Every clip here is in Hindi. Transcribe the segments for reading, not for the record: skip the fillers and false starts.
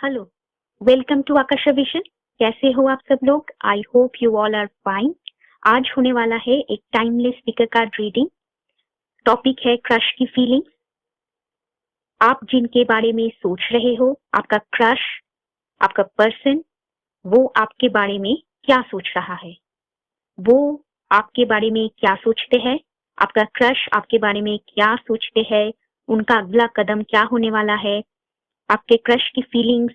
Hello, welcome to Akasha vision. कैसे हो आप सब लोग? I hope you all are fine. आज होने वाला है एक timeless speaker card reading. Topic है क्रश की फीलिंग। आप जिनके बारे में सोच रहे हो, आपका क्रश, आपका पर्सन, वो आपके बारे में क्या सोच रहा है? वो आपके बारे में क्या सोचते हैं? आपका क्रश आपके बारे में क्या सोचते हैं? उनका अगला कदम क्या होने वाला है? आपके क्रश की फीलिंग्स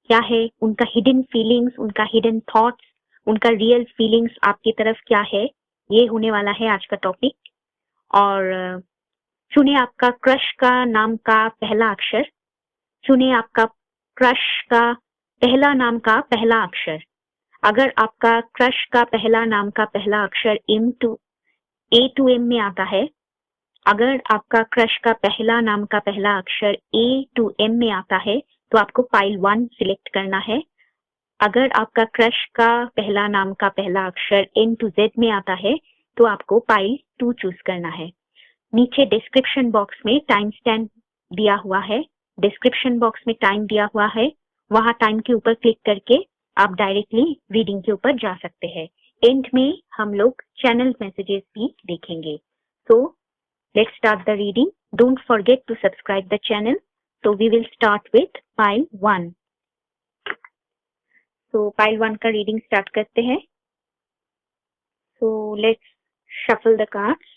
क्या है? उनका हिडन फीलिंग्स, उनका हिडन थॉट्स, उनका रियल फीलिंग्स आपकी तरफ क्या है? ये होने वाला है आज का टॉपिक। और सुने आपका क्रश का नाम का पहला अक्षर। सुने आपका क्रश का पहला नाम का पहला अक्षर। अगर आपका क्रश का पहला नाम का पहला अक्षर ए टू एम में आता है, अगर आपका क्रश का पहला नाम का पहला अक्षर ए टू एम में आता है, तो आपको पाइल 1 सिलेक्ट करना है। अगर आपका क्रश का पहला नाम का पहला अक्षर एन टू जेड में आता है, तो आपको पाइल 2 चूज करना है। नीचे डिस्क्रिप्शन बॉक्स में टाइम स्टैम्प दिया हुआ है। डिस्क्रिप्शन बॉक्स में टाइम दिया हुआ है, वहां टाइम के ऊपर क्लिक करके आप डायरेक्टली रीडिंग के ऊपर जा सकते हैं। एंड में हम लोग चैनल मैसेजेस भी देखेंगे। तो let's start the reading. Don't forget to subscribe the channel. So we will start with pile 1. So pile 1 का reading start करते हैं. So let's shuffle the cards.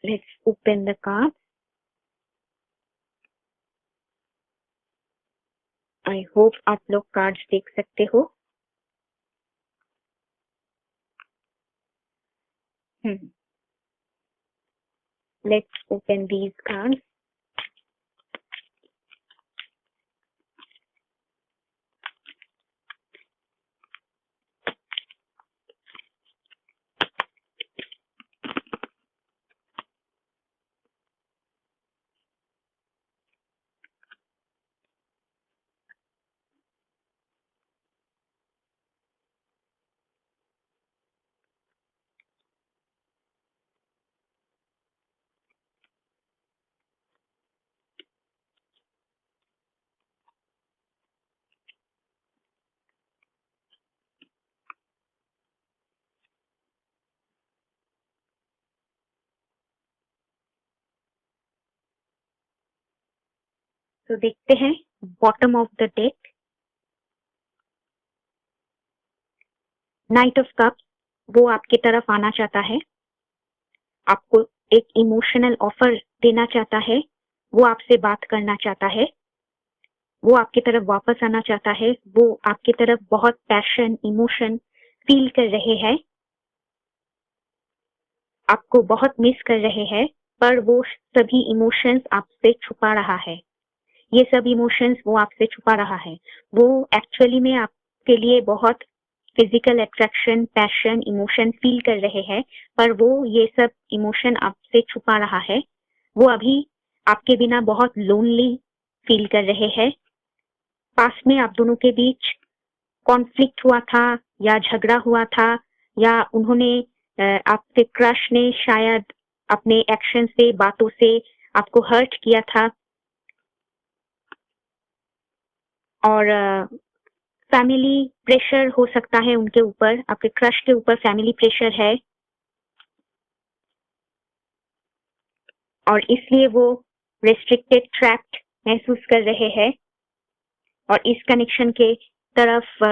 Let's open the cards. I hope आप लोग cards देख सकते हो. Let's open these cards. तो देखते हैं bottom of the deck. Night of cups, वो आपकी तरफ आना चाहता है, आपको एक इमोशनल ऑफर देना चाहता है, वो आपसे बात करना चाहता है, वो आपकी तरफ वापस आना चाहता है, वो आपकी तरफ बहुत पैशन, इमोशन फील कर रहे हैं, आपको बहुत मिस कर रहे हैं, पर वो सभी इमोशंस आपसे छुपा रहा है। ये सब इमोशंस वो आपसे छुपा रहा है। वो एक्चुअली में आपके लिए बहुत physical attraction, passion, emotion feel कर रहे हैं, पर वो ये सब इमोशन आपसे छुपा रहा है। वो अभी आपके बिना बहुत लोनली फील कर रहे हैं। पास में आप दोनों के बीच कॉन्फ्लिक्ट हुआ था या झगड़ा हुआ था, या उन्होंने आपके क्रश ने शायद अपने एक्शन से, बातों से आपको हर्ट किया था, और फैमिली प्रेशर हो सकता है उनके ऊपर, आपके क्रश के ऊपर फैमिली प्रेशर है, और इसलिए वो रेस्ट्रिक्टेड, ट्रैप्ड महसूस कर रहे हैं, और इस कनेक्शन के तरफ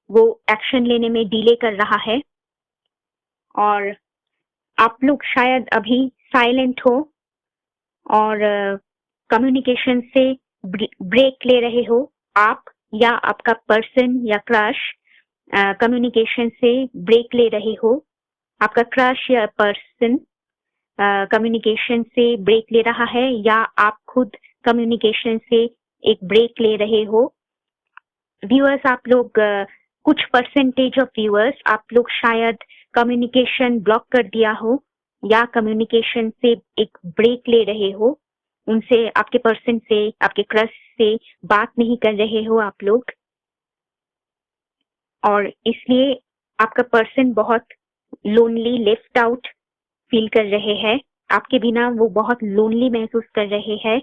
वो एक्शन लेने में डिले कर रहा है, और आप लोग शायद अभी साइलेंट हो और कम्युनिकेशन से ब्रेक ले रहे हो। आप या आपका पर्सन या क्रश कम्युनिकेशन से ब्रेक ले रहे हो। आपका क्रश या पर्सन कम्युनिकेशन से ब्रेक ले रहा है, या आप खुद कम्युनिकेशन से एक ब्रेक ले रहे हो। व्यूअर्स, आप लोग कुछ परसेंटेज ऑफ व्यूअर्स आप लोग शायद कम्युनिकेशन ब्लॉक कर दिया हो या कम्युनिकेशन से एक ब्रेक ले रहे हो, उनसे, आपके पर्सन से, आपके क्रश से बात नहीं कर रहे हो आप लोग, और इसलिए आपका पर्सन बहुत लोनली, लेफ्ट आउट फील कर रहे हैं। आपके बिना वो बहुत लोनली महसूस कर रहे हैं।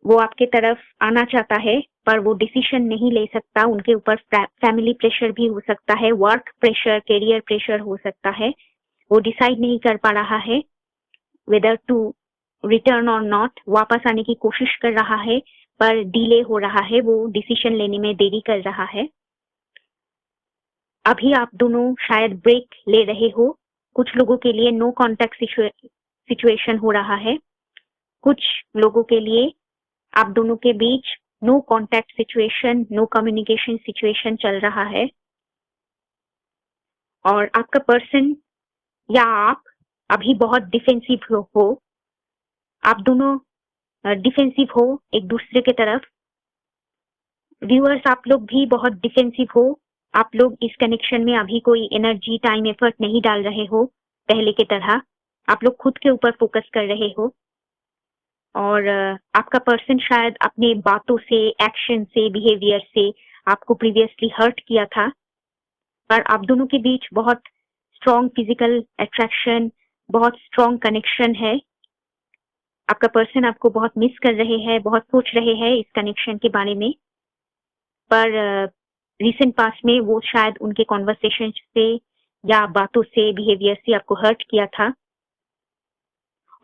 वो आपके तरफ आना चाहता है पर वो डिसीजन नहीं ले सकता। उनके ऊपर फैमिली प्रेशर भी हो सकता है, वर्क प्रेशर, करियर प्रेशर हो सकता है। वो डिसाइड नहीं कर पा रहा है वेदर टू रिटर्न और नॉट। वापस आने की कोशिश कर रहा है पर डिले हो रहा है, वो डिसीजन लेने में देरी कर रहा है। अभी आप दोनों शायद ब्रेक ले रहे हो। कुछ लोगों के लिए नो कॉन्टैक्ट सिचुएशन हो रहा है। कुछ लोगों के लिए आप दोनों के बीच no contact situation, no communication situation चल रहा है। और आपका पर्सन या आप अभी बहुत डिफेंसिव हो। आप दोनों डिफेंसिव हो एक दूसरे के तरफ। व्यूअर्स, आप लोग भी बहुत डिफेंसिव हो। आप लोग इस कनेक्शन में अभी कोई एनर्जी, टाइम, एफर्ट नहीं डाल रहे हो पहले की तरह। आप लोग खुद के ऊपर फोकस कर रहे हो। और आपका पर्सन शायद अपने बातों से, एक्शन से, बिहेवियर से आपको प्रीवियसली हर्ट किया था, पर आप दोनों के बीच बहुत स्ट्रॉन्ग फिजिकल अट्रैक्शन, बहुत स्ट्रॉन्ग कनेक्शन है। आपका पर्सन आपको बहुत मिस कर रहे हैं, बहुत सोच रहे हैं इस कनेक्शन के बारे में, पर रिसेंट पास्ट में वो शायद उनके कॉन्वर्सेशन से या बातों से, बिहेवियर से आपको हर्ट किया था।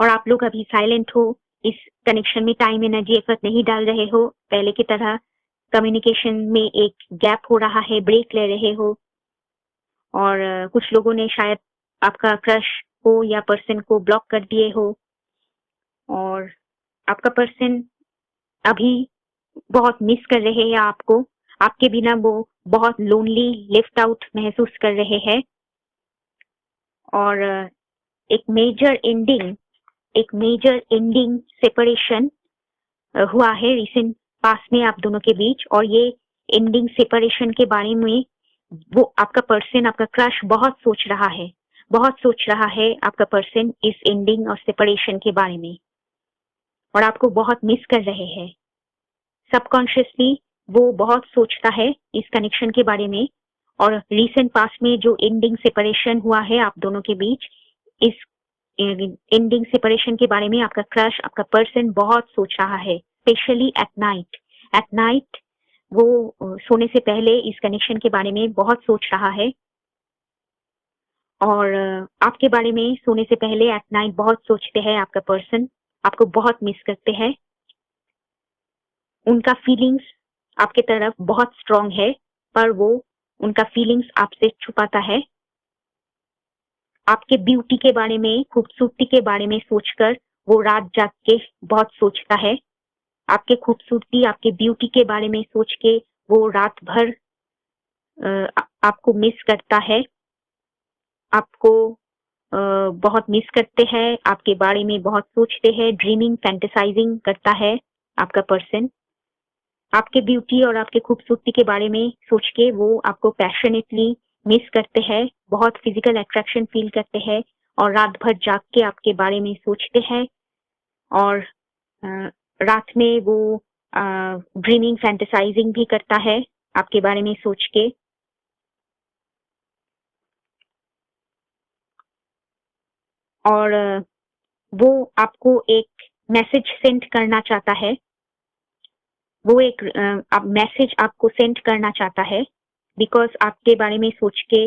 और आप लोग अभी साइलेंट हो, इस कनेक्शन में टाइम, एनर्जी, एफर्ट नहीं डाल रहे हो पहले की तरह। कम्युनिकेशन में एक गैप हो रहा है, ब्रेक ले रहे हो। और कुछ लोगों ने शायद आपका क्रश को या पर्सन को ब्लॉक कर दिए हो। और आपका पर्सन अभी बहुत मिस कर रहे हैं आपको। आपके बिना वो बहुत लोनली, लेफ्ट आउट महसूस कर रहे हैं। और एक मेजर एंडिंग सेपरेशन हुआ है रिसेंट पास में आप दोनों के बीच। और ये एंडिंग सेपरेशन के बारे में वो आपका पर्सन, आपका क्रश बहुत सोच रहा है, बहुत सोच रहा है आपका पर्सन इस एंडिंग और सेपरेशन के बारे में, और आपको बहुत मिस कर रहे हैं। सबकॉन्शियसली वो बहुत सोचता है इस कनेक्शन के बारे में। और रिसेंट पास्ट में जो एंडिंग सेपरेशन हुआ है आप दोनों के बीच, इस एंडिंग सेपरेशन के बारे में आपका क्रश, आपका पर्सन बहुत सोच रहा है, specially at night. At night वो सोने से पहले इस कनेक्शन के बारे में बहुत सोच रहा है। और आपके बारे में सोने से पहले एट नाइट बहुत सोचते हैं आपका पर्सन, आपको बहुत मिस करते हैं। उनका फीलिंग्स आपके तरफ बहुत स्ट्रांग है, पर वो उनका फीलिंग्स आपसे छुपाता है। आपके ब्यूटी के बारे में, खूबसूरती के बारे में सोचकर वो रात जाग के बहुत सोचता है। आपके खूबसूरती, आपके ब्यूटी के बारे में सोच के वो रात भर आपको मिस करता है। आपको बहुत मिस करते हैं, आपके बारे में बहुत सोचते हैं, ड्रीमिंग, फैंटेसाइजिंग करता है आपका पर्सन। आपके ब्यूटी और आपके खूबसूरती के बारे में सोच के वो आपको पैशनेटली मिस करते हैं, बहुत फिजिकल अट्रैक्शन फील करते हैं, और रात भर जाग के आपके बारे में सोचते हैं। और रात में वो ड्रीमिंग, फैंटेसाइजिंग भी करता है आपके बारे में सोच के। और वो आपको एक मैसेज सेंड करना चाहता है। वो एक मैसेज आपको सेंड करना चाहता है, बिकॉज आपके बारे में सोच के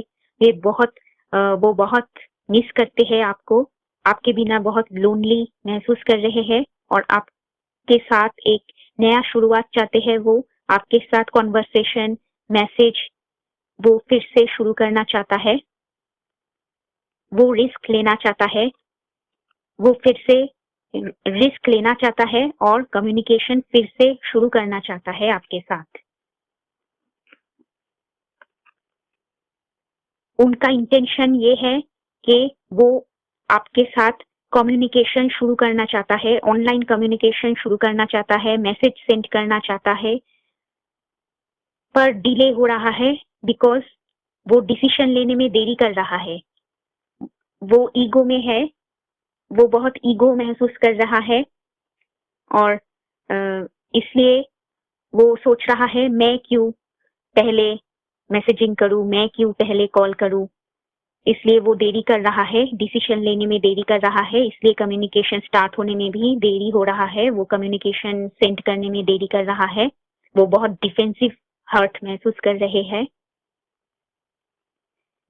वो बहुत मिस करते हैं आपको। आपके बिना बहुत लोनली महसूस कर रहे हैं, और आपके साथ एक नया शुरुआत चाहते हैं। वो आपके साथ कॉन्वर्सेशन, मैसेज वो फिर से शुरू करना चाहता है। वो रिस्क लेना चाहता है, वो फिर से रिस्क लेना चाहता है और कम्युनिकेशन फिर से शुरू करना चाहता है आपके साथ। उनका इंटेंशन ये है कि वो आपके साथ कम्युनिकेशन शुरू करना चाहता है, ऑनलाइन कम्युनिकेशन शुरू करना चाहता है, मैसेज सेंड करना चाहता है, पर डिले हो रहा है बिकॉज वो डिसीजन लेने में देरी कर रहा है, वो ईगो में है, वो बहुत ईगो महसूस कर रहा है और इसलिए वो सोच रहा है मैं क्यों पहले मैसेजिंग करूं, मैं क्यों पहले कॉल करूं, इसलिए वो देरी कर रहा है, डिसीजन लेने में देरी कर रहा है, इसलिए कम्युनिकेशन स्टार्ट होने में भी देरी हो रहा है, वो कम्युनिकेशन सेंड करने में देरी कर रहा है, वो बहुत डिफेंसिव हर्ट महसूस कर रहे हैं,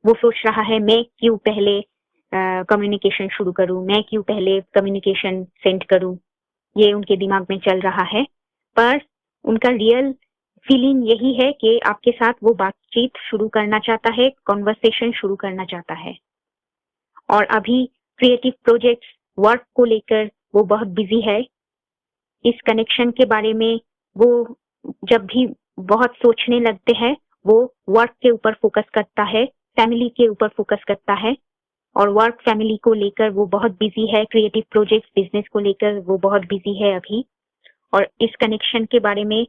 वो सोच रहा है मैं क्यों पहले कम्युनिकेशन शुरू करूं, मैं क्यों पहले कम्युनिकेशन सेंड करूं, ये उनके दिमाग में चल रहा है। पर उनका रियल फीलिंग यही है कि आपके साथ वो बातचीत शुरू करना चाहता है, कॉन्वर्सेशन शुरू करना चाहता है और अभी क्रिएटिव प्रोजेक्ट्स वर्क को लेकर वो बहुत बिजी है। इस कनेक्शन के बारे में वो जब भी बहुत सोचने लगते हैं वो वर्क के ऊपर फोकस करता है, फैमिली के ऊपर फोकस करता है और वर्क फैमिली को लेकर वो बहुत बिजी है, क्रिएटिव प्रोजेक्ट्स बिजनेस को लेकर वो बहुत बिजी है अभी। और इस कनेक्शन के बारे में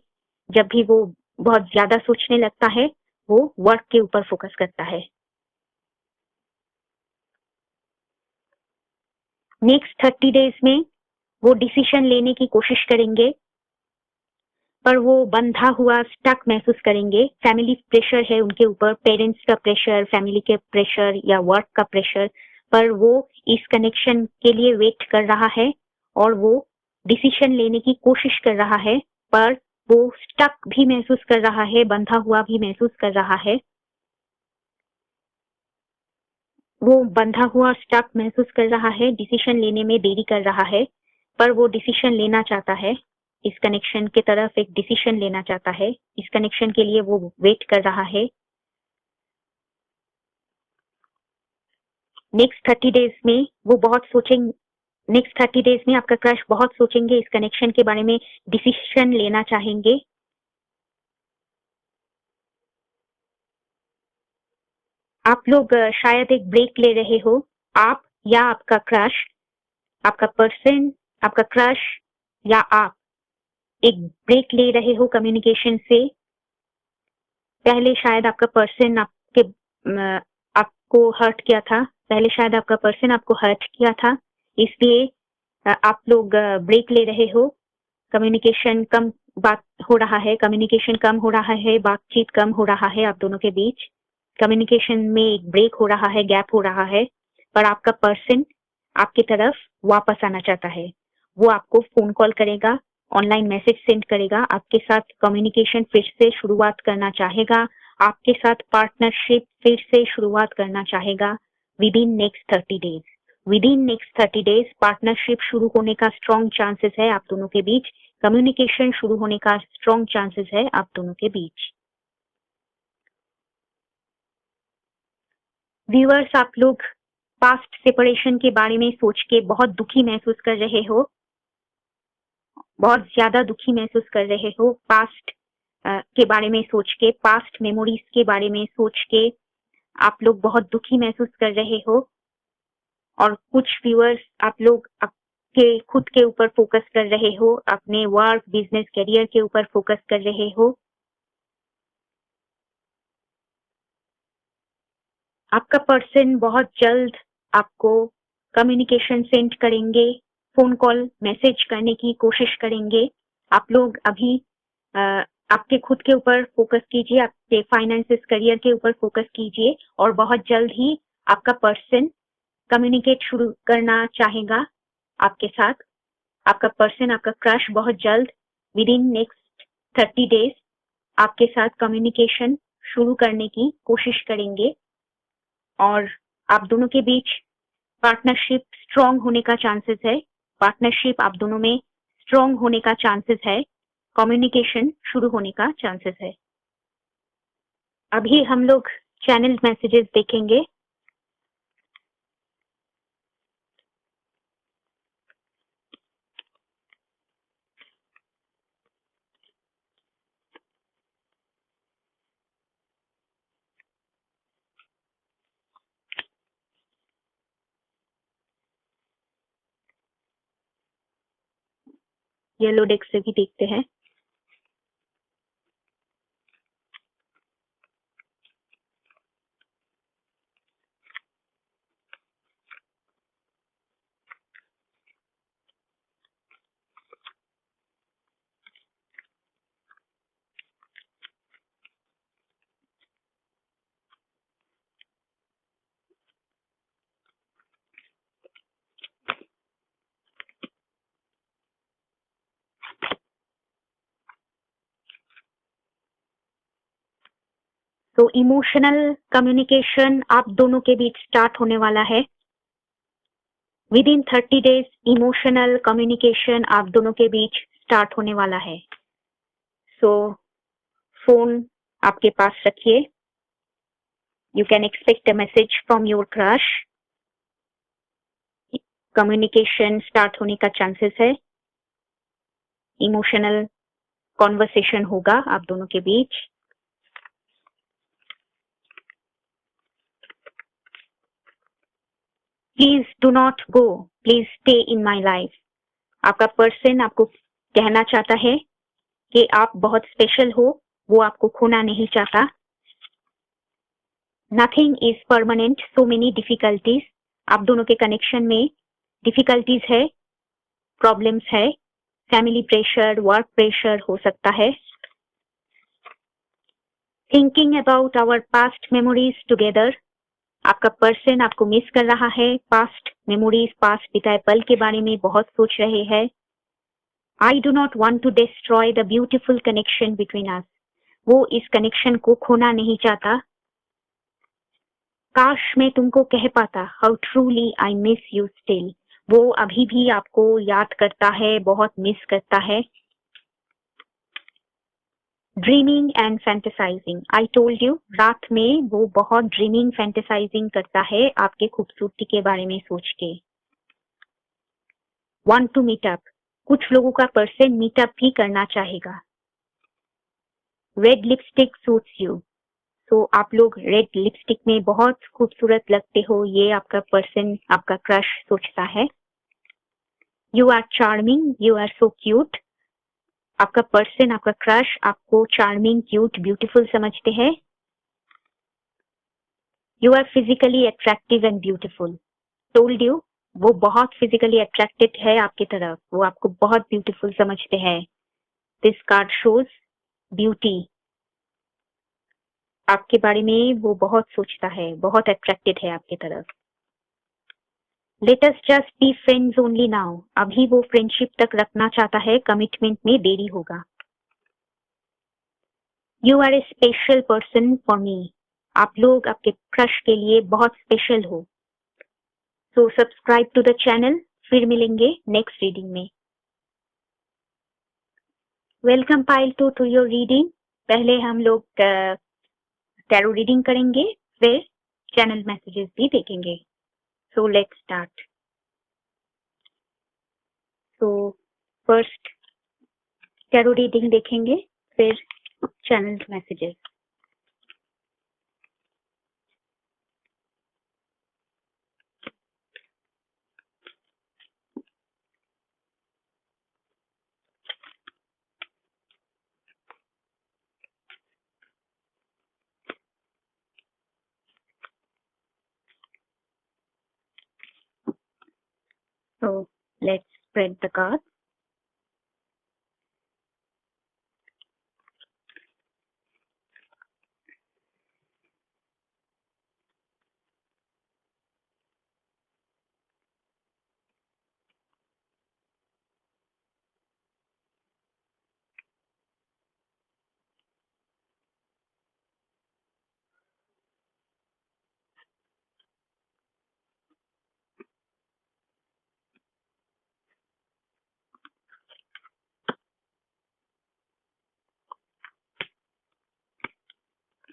जब भी वो बहुत ज्यादा सोचने लगता है वो वर्क के ऊपर फोकस करता है। नेक्स्ट 30 डेज में वो डिसीजन लेने की कोशिश करेंगे पर वो बंधा हुआ स्टक महसूस करेंगे। फैमिली प्रेशर है उनके ऊपर, पेरेंट्स का प्रेशर, फैमिली के प्रेशर या वर्क का प्रेशर, पर वो इस कनेक्शन के लिए वेट कर रहा है और वो डिसीजन लेने की कोशिश कर रहा है पर वो स्टक भी महसूस कर रहा है, बंधा हुआ भी महसूस कर रहा है। वो बंधा हुआ स्टक महसूस कर रहा है, डिसीजन लेने में देरी कर रहा है पर वो डिसीजन लेना चाहता है, इस कनेक्शन की तरफ एक डिसीजन लेना चाहता है, इस कनेक्शन के लिए वो वेट कर रहा है। नेक्स्ट 30 डेज में वो बहुत सोचेंगे, नेक्स्ट 30 डेज में आपका क्रश बहुत सोचेंगे, इस कनेक्शन के बारे में डिसीजन लेना चाहेंगे। आप लोग शायद एक ब्रेक ले रहे हो, आप या आपका क्रश, आपका पर्सन, आपका क्रश या आप एक ब्रेक ले रहे हो कम्युनिकेशन से। पहले शायद आपका पर्सन आपको हर्ट किया था, पहले शायद आपका पर्सन आपको हर्ट किया था, इसलिए आप लोग ब्रेक ले रहे हो, कम्युनिकेशन कम बात हो रहा है, कम्युनिकेशन कम हो रहा है, बातचीत कम हो रहा है आप दोनों के बीच, कम्युनिकेशन में एक ब्रेक हो रहा है, गैप हो रहा है, पर आपका पर्सन आपकी तरफ वापस आना चाहता है। वो आपको फोन कॉल करेगा, ऑनलाइन मैसेज सेंड करेगा, आपके साथ कम्युनिकेशन फिर से शुरुआत करना चाहेगा, आपके साथ पार्टनरशिप फिर से शुरुआत करना चाहेगा with in next 30 days. With in next 30 days partnership शुरू होने का स्ट्रॉन्ग चांसेस है आप दोनों के बीच, कम्युनिकेशन शुरू होने का स्ट्रॉन्ग चांसेस है आप दोनों के बीच। व्यूअर्स, आप लोग पास्ट सेपरेशन के बारे में सोच के बहुत दुखी महसूस कर रहे हो, बहुत ज्यादा दुखी महसूस कर रहे हो, पास्ट के बारे में सोच के, पास्ट मेमोरीज के बारे में सोच के आप लोग बहुत दुखी महसूस कर रहे हो और कुछ व्यूअर्स आप लोग आपके खुद के ऊपर फोकस कर रहे हो, अपने वर्क, बिजनेस, करियर के ऊपर फोकस कर रहे हो। आपका पर्सन बहुत जल्द आपको कम्युनिकेशन सेंड करेंगे, फोन कॉल, मैसेज करने की कोशिश करेंगे। आप लोग अभी आपके खुद के ऊपर फोकस कीजिए, आपके फाइनेंसेस, करियर के ऊपर फोकस कीजिए और बहुत जल्द ही आपका पर्सन कम्युनिकेट शुरू करना चाहेगा आपके साथ। आपका पर्सन, आपका क्रश बहुत जल्द विद इन नेक्स्ट 30 डेज आपके साथ कम्युनिकेशन शुरू करने की कोशिश करेंगे और आप दोनों के बीच पार्टनरशिप स्ट्रॉन्ग होने का चांसेस है, पार्टनरशिप आप दोनों में स्ट्रॉन्ग होने का चांसेस है, कम्युनिकेशन शुरू होने का चांसेस है। अभी हम लोग चैनल मैसेजेस देखेंगे। येलो डेक से भी देखते हैं। तो इमोशनल कम्युनिकेशन आप दोनों के बीच स्टार्ट होने वाला है। With in 30 days emotional communication आप दोनों के बीच स्टार्ट होने वाला है। सो फोन आपके पास रखिए। You can expect a message from your crush. Communication start होने का चांसेस है। इमोशनल कॉन्वर्सेशन होगा आप दोनों के बीच। Please do not go, please stay in my life. आपका पर्सन आपको कहना चाहता है कि आप बहुत स्पेशल हो, वो आपको खोना नहीं चाहता। Nothing is permanent, so many difficulties. आप दोनों के कनेक्शन में डिफिकल्टीज है, प्रॉब्लम्स है, फैमिली प्रेशर, वर्क प्रेशर हो सकता है। Thinking about our past memories together. आपका पर्सन आपको मिस कर रहा है। पास्ट मेमोरीज, पास्ट बिताए पल के बारे में बहुत सोच रहे हैं। I do not want to destroy the beautiful connection between us. वो इस कनेक्शन को खोना नहीं चाहता। काश मैं तुमको कह पाता, how truly I miss you still. वो अभी भी आपको याद करता है, बहुत मिस करता है। Dreaming and fantasising, I told you, रात में वो बहुत ड्रीमिंग फैंटेसाइजिंग करता है आपके खूबसूरती के बारे में सोच के। वांट टू मीट अप, कुछ लोगों का पर्सन मीटअप भी करना चाहेगा। रेड लिपस्टिक सूट्स यू, तो आप लोग रेड लिपस्टिक में बहुत खूबसूरत लगते हो, ये आपका पर्सन, आपका क्रश सोचता है। You are charming, you are so cute. आपका पर्सन, आपका क्रश आपको चार्मिंग, क्यूट, ब्यूटीफुल समझते हैं। You are physically attractive and beautiful. Told you, वो बहुत फिजिकली अट्रैक्टेड है आपकी तरफ, वो आपको बहुत ब्यूटीफुल समझते हैं। This card shows beauty. आपके बारे में वो बहुत सोचता है, बहुत अट्रैक्टेड है आपकी तरफ। Let us just be friends only now, अभी वो फ्रेंडशिप तक रखना चाहता है, कमिटमेंट में देरी होगा। You are a special person for me, आप लोग आपके क्रश के लिए बहुत स्पेशल हो। So subscribe to the channel, फिर मिलेंगे नेक्स्ट रीडिंग में। Welcome pile to your reading. पहले हम लोग टैरो रीडिंग करेंगे, फिर चैनल मैसेजेस भी देखेंगे। So let's start. So first tarot reading देखेंगे, फिर channel messages. So let's spread the cards.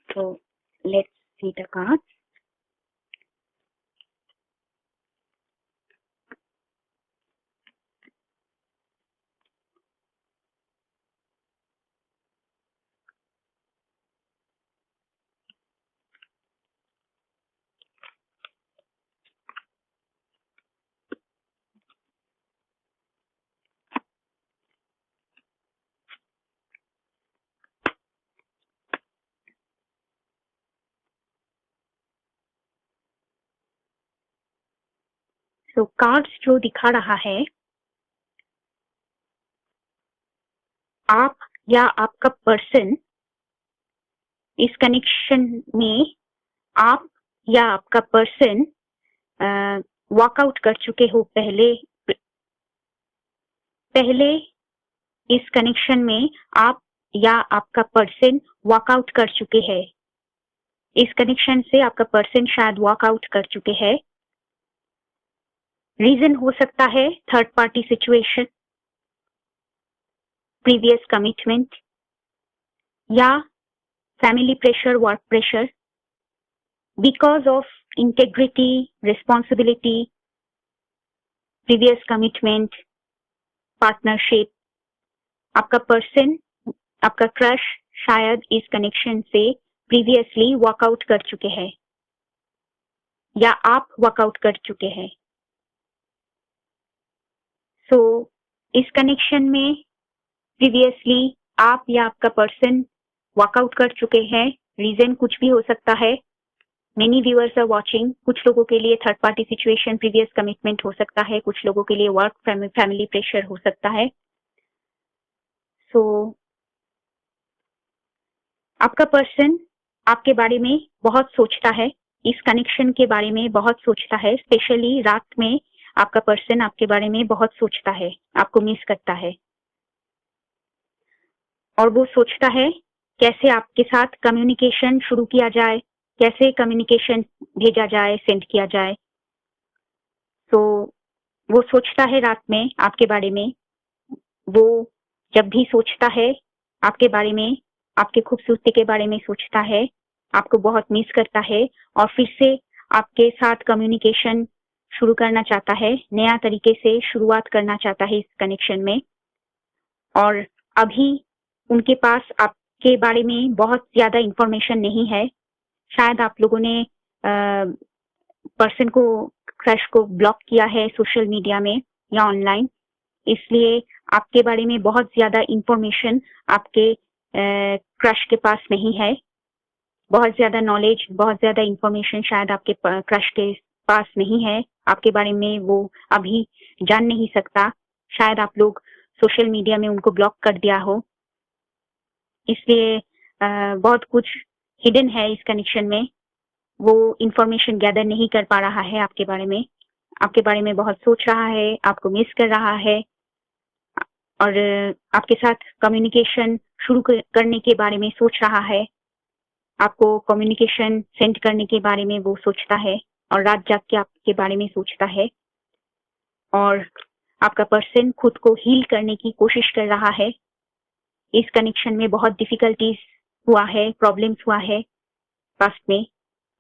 So let's see the cards. So cards जो दिखा रहा है, आप या आपका पर्सन इस कनेक्शन में, आप या आपका पर्सन वॉकआउट कर चुके हो पहले। पहले इस कनेक्शन में आप या आपका पर्सन वॉकआउट कर चुके हैं। इस कनेक्शन से आपका पर्सन शायद वॉक आउट कर चुके हैं। रीजन हो सकता है third party situation, previous commitment या family pressure, work pressure. Because of integrity, responsibility, previous commitment, partnership, आपका पर्सन, आपका क्रश शायद इस कनेक्शन से प्रीवियसली वॉकआउट कर चुके हैं या आप वॉकआउट कर चुके हैं। सो इस कनेक्शन में प्रीवियसली आप या आपका पर्सन वॉकआउट कर चुके हैं। रीजन कुछ भी हो सकता है। Many viewers are watching. कुछ लोगों के लिए third party situation, previous commitment हो सकता है, कुछ लोगों के लिए वर्क, फैमिली प्रेशर हो सकता है। सो आपका पर्सन आपके बारे में बहुत सोचता है, इस कनेक्शन के बारे में बहुत सोचता है। स्पेशली रात में आपका पर्सन आपके बारे में बहुत सोचता है, आपको मिस करता है और वो सोचता है कैसे आपके साथ कम्युनिकेशन शुरू किया जाए, कैसे कम्युनिकेशन भेजा जाए, सेंड किया जाए। तो वो सोचता है रात में आपके बारे में। वो जब भी सोचता है आपके बारे में, आपके खूबसूरती के बारे में सोचता है, आपको बहुत मिस करता है और फिर से आपके साथ कम्युनिकेशन शुरू करना चाहता है, नया तरीके से शुरुआत करना चाहता है इस कनेक्शन में। और अभी उनके पास आपके बारे में बहुत ज्यादा इंफॉर्मेशन नहीं है। शायद आप लोगों ने पर्सन को, क्रश को ब्लॉक किया है सोशल मीडिया में या ऑनलाइन, इसलिए आपके बारे में बहुत ज्यादा इंफॉर्मेशन आपके क्रश के पास नहीं है। बहुत ज्यादा नॉलेज, बहुत ज्यादा इंफॉर्मेशन शायद आपके क्रश के पास नहीं है। आपके बारे में वो अभी जान नहीं सकता। शायद आप लोग सोशल मीडिया में उनको ब्लॉक कर दिया हो, इसलिए बहुत कुछ हिडन है इस कनेक्शन में। वो इंफॉर्मेशन गैदर नहीं कर पा रहा है आपके बारे में बहुत सोच रहा है, आपको मिस कर रहा है और आपके साथ कम्युनिकेशन शुरू करने के बारे में सोच रहा है। आपको कम्युनिकेशन सेंड करने के बारे में वो सोचता है और रात जाग के आपके बारे में सोचता है। और आपका पर्सन खुद को हील करने की कोशिश कर रहा है। इस कनेक्शन में बहुत डिफिकल्टीज हुआ है, प्रॉब्लम्स हुआ है पास्ट में,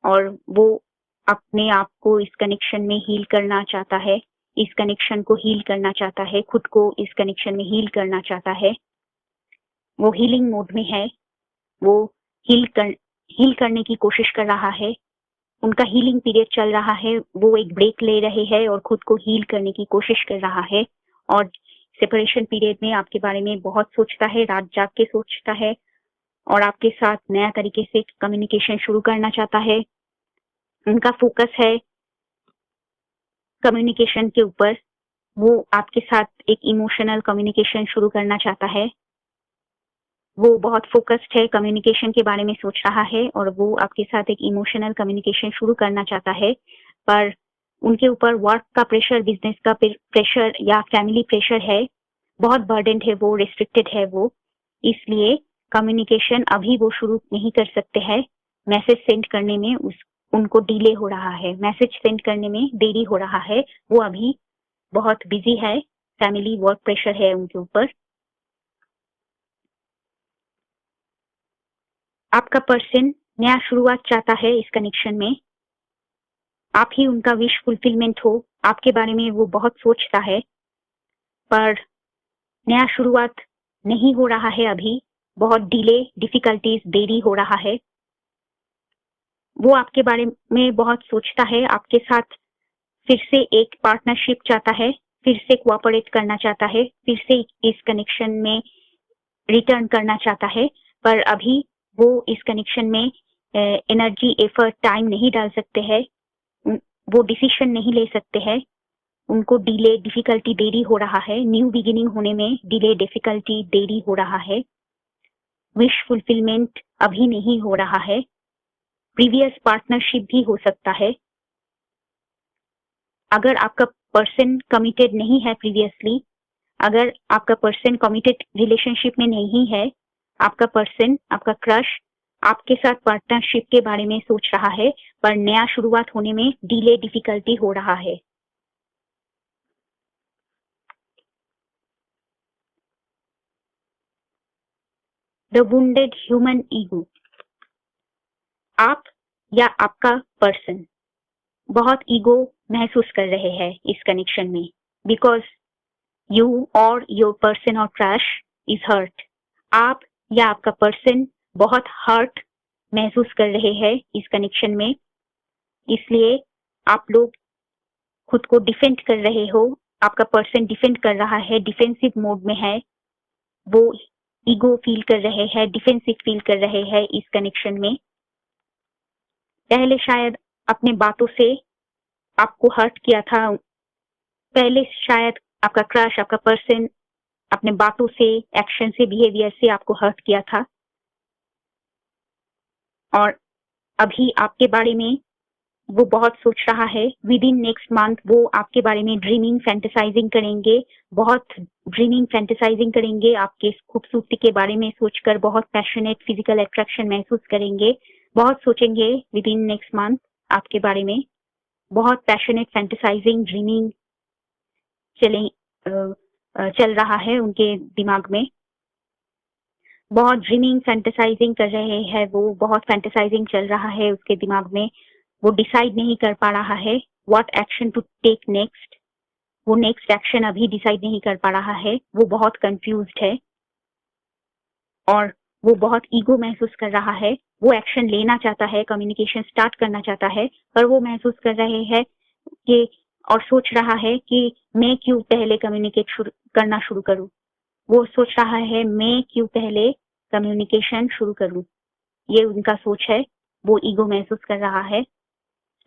और वो अपने आप को इस कनेक्शन में हील करना चाहता है, इस कनेक्शन को हील करना चाहता है, खुद को इस कनेक्शन में हील करना चाहता है। वो हीलिंग मोड में है, वो हील करने की कोशिश कर रहा है। उनका हीलिंग पीरियड चल रहा है, वो एक ब्रेक ले रहे हैं और खुद को हील करने की कोशिश कर रहा है। और सेपरेशन पीरियड में आपके बारे में बहुत सोचता है, रात जाग के सोचता है और आपके साथ नया तरीके से कम्युनिकेशन शुरू करना चाहता है। उनका फोकस है कम्युनिकेशन के ऊपर। वो आपके साथ एक इमोशनल कम्युनिकेशन शुरू करना चाहता है। वो बहुत फोकस्ड है, कम्युनिकेशन के बारे में सोच रहा है और वो आपके साथ एक इमोशनल कम्युनिकेशन शुरू करना चाहता है। पर उनके ऊपर वर्क का प्रेशर, बिजनेस का प्रेशर या फैमिली प्रेशर है, बहुत बर्डन है, वो रिस्ट्रिक्टेड है वो, इसलिए कम्युनिकेशन अभी वो शुरू नहीं कर सकते हैं। मैसेज सेंड करने में उनको डिले हो रहा है, मैसेज सेंड करने में देरी हो रहा है। वो अभी बहुत बिजी है, फैमिली वर्क प्रेशर है उनके ऊपर। आपका पर्सन नया शुरुआत चाहता है इस कनेक्शन में। आप ही उनका विश फुलफिलमेंट हो, आपके बारे में वो बहुत सोचता है, पर नया शुरुआत नहीं हो रहा है अभी, बहुत डिले, डिफिकल्टीज, देरी हो रहा है। वो आपके बारे में बहुत सोचता है, आपके साथ फिर से एक पार्टनरशिप चाहता है, फिर से कोऑपरेट करना चाहता है, फिर से इस कनेक्शन में रिटर्न करना चाहता है, पर अभी वो इस कनेक्शन में एनर्जी, एफर्ट, टाइम नहीं डाल सकते हैं। वो डिसीजन नहीं ले सकते हैं। उनको डिले, डिफिकल्टी, देरी हो रहा है। न्यू बिगिनिंग होने में डिले, डिफिकल्टी, देरी हो रहा है। विश फुलफिलमेंट अभी नहीं हो रहा है। प्रीवियस पार्टनरशिप भी हो सकता है। अगर आपका पर्सन कमिटेड नहीं है प्रीवियसली, अगर आपका पर्सन कमिटेड रिलेशनशिप में नहीं है, आपका पर्सन, आपका क्रश आपके साथ पार्टनरशिप के बारे में सोच रहा है, पर नया शुरुआत होने में डिले, डिफिकल्टी हो रहा है। The wounded human ego. आप या आपका पर्सन बहुत ईगो महसूस कर रहे हैं इस कनेक्शन में, बिकॉज यू और योर पर्सन और क्रश इज हर्ट। आप या आपका पर्सन बहुत हर्ट महसूस कर रहे हैं इस कनेक्शन में, इसलिए आप लोग खुद को डिफेंड कर रहे हो। आपका पर्सन डिफेंड कर रहा है, डिफेंसिव मोड में है, वो ईगो फील कर रहे हैं, डिफेंसिव फील कर रहे हैं इस कनेक्शन में। पहले शायद अपने बातों से आपको हर्ट किया था, पहले शायद आपका क्रश, आपका पर्सन अपने बातों से, एक्शन से, बिहेवियर से आपको हर्ट किया था, और अभी आपके बारे में वो बहुत सोच रहा है। विद इन नेक्स्ट मंथ वो आपके बारे में ड्रीमिंग, फैंटेसाइजिंग करेंगे, बहुत ड्रीमिंग, फैंटेसाइजिंग करेंगे, आपके खूबसूरती के बारे में सोचकर बहुत पैशनेट फिजिकल अट्रैक्शन महसूस करेंगे, बहुत सोचेंगे विद इन नेक्स्ट मंथ आपके बारे में, बहुत पैशनेट फैंटेसाइजिंग, ड्रीमिंग चल रहा है उनके दिमाग में, बहुत ड्रीमिंग, फैंटेसाइजिंग कर रहे हैं वो, बहुत फैंटेसाइजिंग चल रहा है उसके दिमाग में। वो डिसाइड नहीं कर पा रहा है what action to take next, वो नेक्स्ट एक्शन अभी डिसाइड नहीं कर पा रहा है, वो बहुत कंफ्यूज्ड है और वो बहुत ईगो महसूस कर रहा है। वो एक्शन लेना चाहता है, कम्युनिकेशन स्टार्ट करना चाहता है, पर वो महसूस कर रहे हैं कि और सोच रहा है कि मैं क्यों पहले कम्युनिकेट करना शुरू करूं। वो सोच रहा है मैं क्यों पहले कम्युनिकेशन शुरू करूं, ये उनका सोच है। वो ईगो महसूस कर रहा है,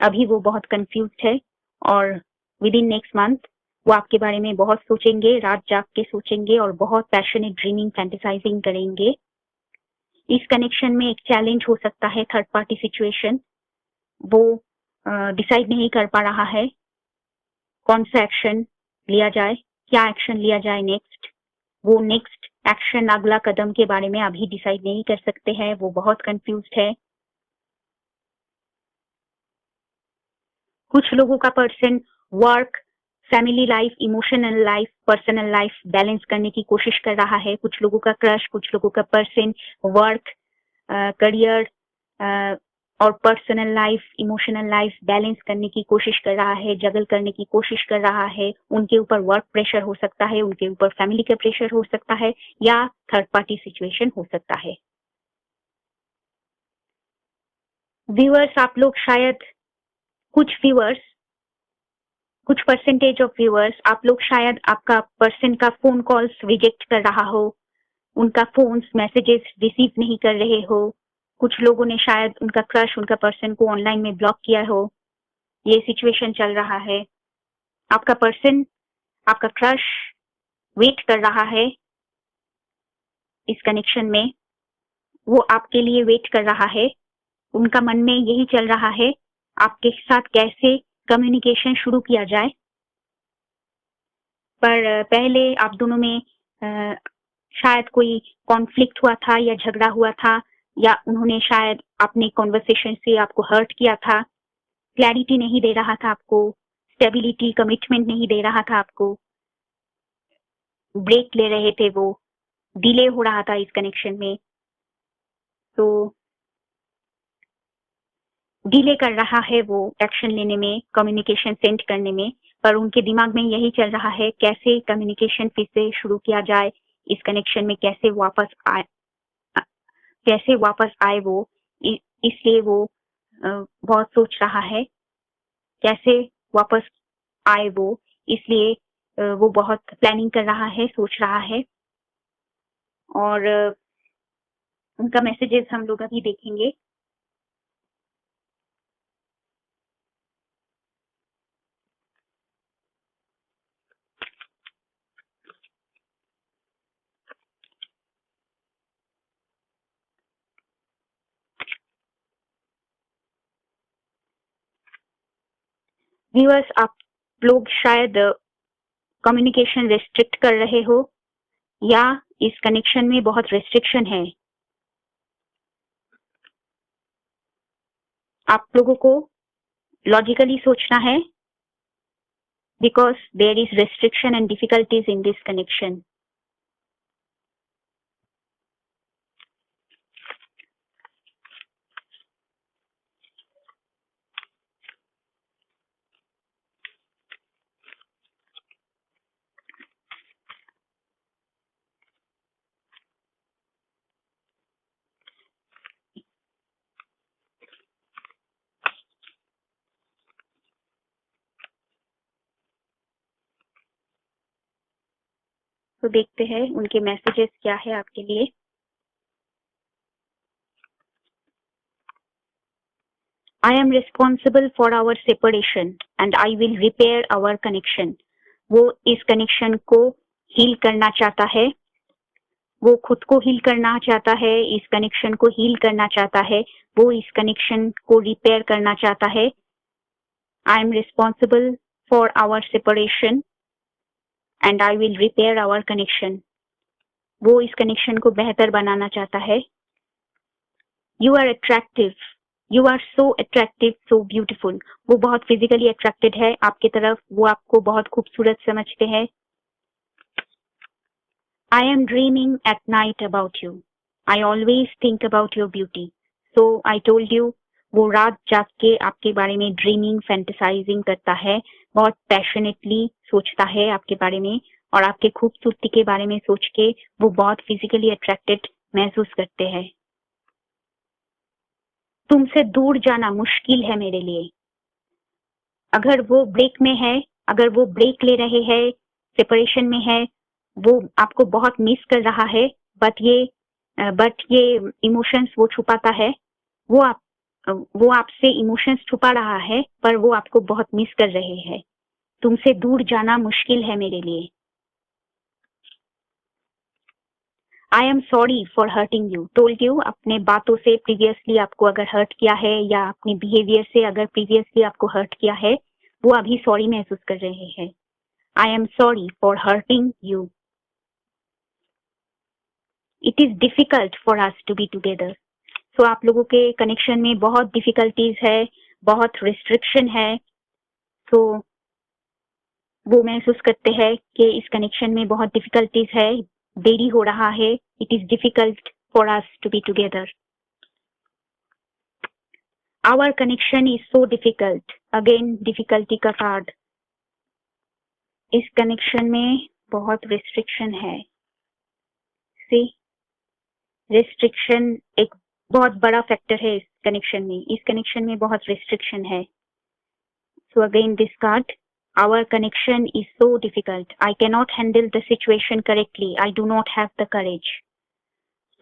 अभी वो बहुत कंफ्यूज्ड है, और विद इन नेक्स्ट मंथ वो आपके बारे में बहुत सोचेंगे, रात जाग के सोचेंगे और बहुत पैशनेट ड्रीमिंग, फैंटेसाइजिंग करेंगे। इस कनेक्शन में एक चैलेंज हो सकता है थर्ड पार्टी सिचुएशन। वो डिसाइड नहीं कर पा रहा है कौन सा एक्शन लिया जाए, क्या एक्शन लिया जाए नेक्स्ट। वो नेक्स्ट एक्शन, अगला कदम के बारे में अभी डिसाइड नहीं कर सकते हैं, वो बहुत कंफ्यूज्ड है। कुछ लोगों का person work, family life, emotional life, personal life balance करने की कोशिश कर रहा है। कुछ लोगों का क्रश, कुछ लोगों का पर्सन वर्क, करियर और personal life, emotional life balance करने की कोशिश कर रहा है, जगल करने की कोशिश कर रहा है। उनके ऊपर वर्क प्रेशर हो सकता है, उनके ऊपर फैमिली का प्रेशर हो सकता है, या थर्ड पार्टी सिचुएशन हो सकता है। व्यूअर्स, आप लोग शायद कुछ परसेंटेज ऑफ व्यूअर्स, आप लोग शायद आपका पर्सन का फोन कॉल्स रिजेक्ट कर रहा हो, उनका फोन्स, मैसेजेस रिसीव नहीं कर रहे हो। कुछ लोगों ने शायद उनका क्रश, उनका पर्सन को ऑनलाइन में ब्लॉक किया हो, ये सिचुएशन चल रहा है। आपका पर्सन, आपका क्रश वेट कर रहा है इस कनेक्शन में, वो आपके लिए वेट कर रहा है। उनका मन में यही चल रहा है आपके साथ कैसे कम्युनिकेशन शुरू किया जाए, पर पहले आप दोनों में शायद कोई कॉन्फ्लिक्ट हुआ था या झगड़ा हुआ था, या उन्होंने शायद अपने कॉन्वर्सेशन से आपको हर्ट किया था, क्लैरिटी नहीं दे रहा था आपको, स्टेबिलिटी, कमिटमेंट नहीं दे रहा था आपको, ब्रेक ले रहे थे, वो डिले हो रहा था इस कनेक्शन में, तो डिले कर रहा है वो एक्शन लेने में, कम्युनिकेशन सेंड करने में। पर उनके दिमाग में यही चल रहा है कैसे कम्युनिकेशन फिर से शुरू किया जाए इस कनेक्शन में, कैसे वापस आए वो, इसलिए वो बहुत सोच रहा है कैसे वापस आए वो, इसलिए वो बहुत प्लानिंग कर रहा है, सोच रहा है। और उनका मैसेजेस हम लोग अभी देखेंगे। व्यूअर्स, आप लोग शायद कम्युनिकेशन रेस्ट्रिक्ट कर रहे हो, या इस कनेक्शन में बहुत रेस्ट्रिक्शन है। आप लोगों को लॉजिकली सोचना है, because there is restriction and difficulties in this connection. तो देखते हैं उनके मैसेजेस क्या है आपके लिए. I am responsible for our separation and I will repair our connection. वो इस कनेक्शन को हील करना चाहता है, वो खुद को हील करना चाहता है, इस कनेक्शन को हील करना चाहता है, वो इस कनेक्शन को रिपेयर करना चाहता है. I am responsible for our separation and I will repair our connection. वो इस कनेक्शन को बेहतर बनाना चाहता है. You are attractive. You are so attractive, so beautiful. वो बहुत फिजिकली अट्रैक्टेड है आपके तरफ, वो आपको बहुत खूबसूरत समझते हैं. I am dreaming at night about you. I always think about your beauty. So I told you, वो रात जाग के आपके बारे में ड्रीमिंग, फैंटेसाइजिंग करता है, बहुत पैशनेटली सोचता है आपके बारे में, और आपके खूबसूरती के बारे में सोच के वो बहुत फिजिकली अट्रैक्टेड महसूस करते हैं. तुमसे दूर जाना मुश्किल है मेरे लिए. अगर वो ब्रेक में है, अगर वो ब्रेक ले रहे हैं, सेपरेशन में है, वो आपको बहुत मिस कर रहा है, बट ये इमोशंस वो छुपाता है. वो आपसे इमोशंस छुपा रहा है, पर वो आपको बहुत मिस कर रहे हैं. तुमसे दूर जाना मुश्किल है मेरे लिए. आई am sorry for hurting you. Told you, अपने बातों से प्रीवियसली आपको अगर हर्ट किया है या अपने बिहेवियर से अगर प्रीवियसली आपको हर्ट किया है, वो अभी सॉरी महसूस कर रहे हैं. I am sorry for hurting you. It is difficult for us to be together. So आप लोगों के कनेक्शन में बहुत डिफिकल्टीज है, बहुत रिस्ट्रिक्शन है. सो वो महसूस करते हैं कि इस कनेक्शन में बहुत डिफिकल्टीज है, देरी हो रहा है. It is difficult for us to be together. Our connection is so difficult. Again difficulty का कार्ड. इस कनेक्शन में बहुत रिस्ट्रिक्शन है. सी, रिस्ट्रिक्शन एक बहुत बड़ा फैक्टर है इस कनेक्शन में. इस कनेक्शन में बहुत रिस्ट्रिक्शन है. So again this card, our connection is so difficult. I cannot handle the situation correctly. I do not have the courage.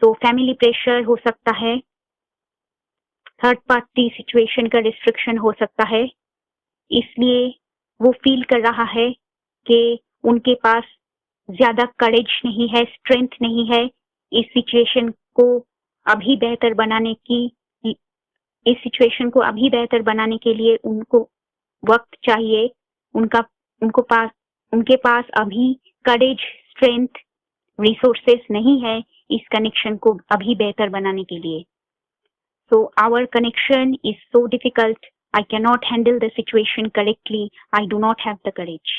So family pressure हो सकता है, थर्ड पार्टी सिचुएशन का रिस्ट्रिक्शन हो सकता है. इसलिए वो फील कर रहा है कि उनके पास ज्यादा करेज नहीं है, स्ट्रेंथ नहीं है इस सिचुएशन को अभी बेहतर बनाने की. इस सिचुएशन को अभी बेहतर बनाने के लिए उनको वक्त चाहिए. उनके पास अभी करेज, स्ट्रेंथ, रिसोर्सेस नहीं है इस कनेक्शन को अभी बेहतर बनाने के लिए. So our connection is so difficult. I can not handle the situation correctly. I do not have the courage.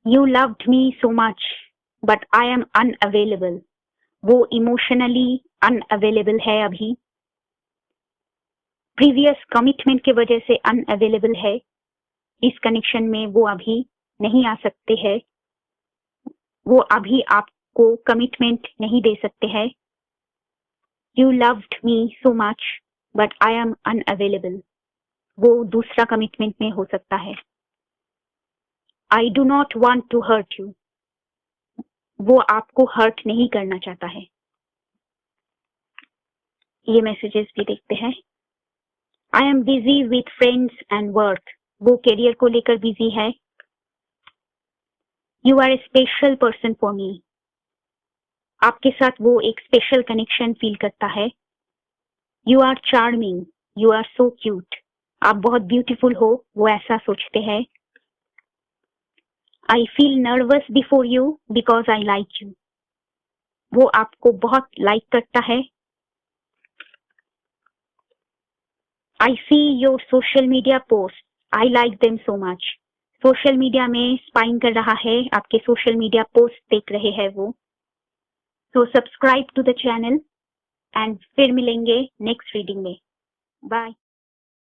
You loved me so much but I am unavailable. वो इमोशनली अनअवेलेबल है अभी. प्रीवियस कमिटमेंट के वजह से अनअवेलेबल है. इस कनेक्शन में वो अभी नहीं आ सकते हैं. वो अभी आपको कमिटमेंट नहीं दे सकते हैं. You loved me so much but I am unavailable. वो दूसरा कमिटमेंट में हो सकता है. I do not want to hurt you. वो आपको हर्ट नहीं करना चाहता है. ये मैसेजेस भी देखते हैं. I am busy with friends and work. वो करियर को लेकर बिजी है. You are a special person for me. आपके साथ वो एक स्पेशल कनेक्शन फील करता है. You are charming. You are so cute. आप बहुत ब्यूटीफुल हो, वो ऐसा सोचते हैं. I feel nervous before you because I like you. वो आपको बहुत लाइक करता है. I see your social media post, I like them so much. Social media में स्पाइंग कर रहा है, आपके सोशल मीडिया पोस्ट देख रहे हैं वो। So subscribe to the channel and फिर मिलेंगे नेक्स्ट रीडिंग में। बाय।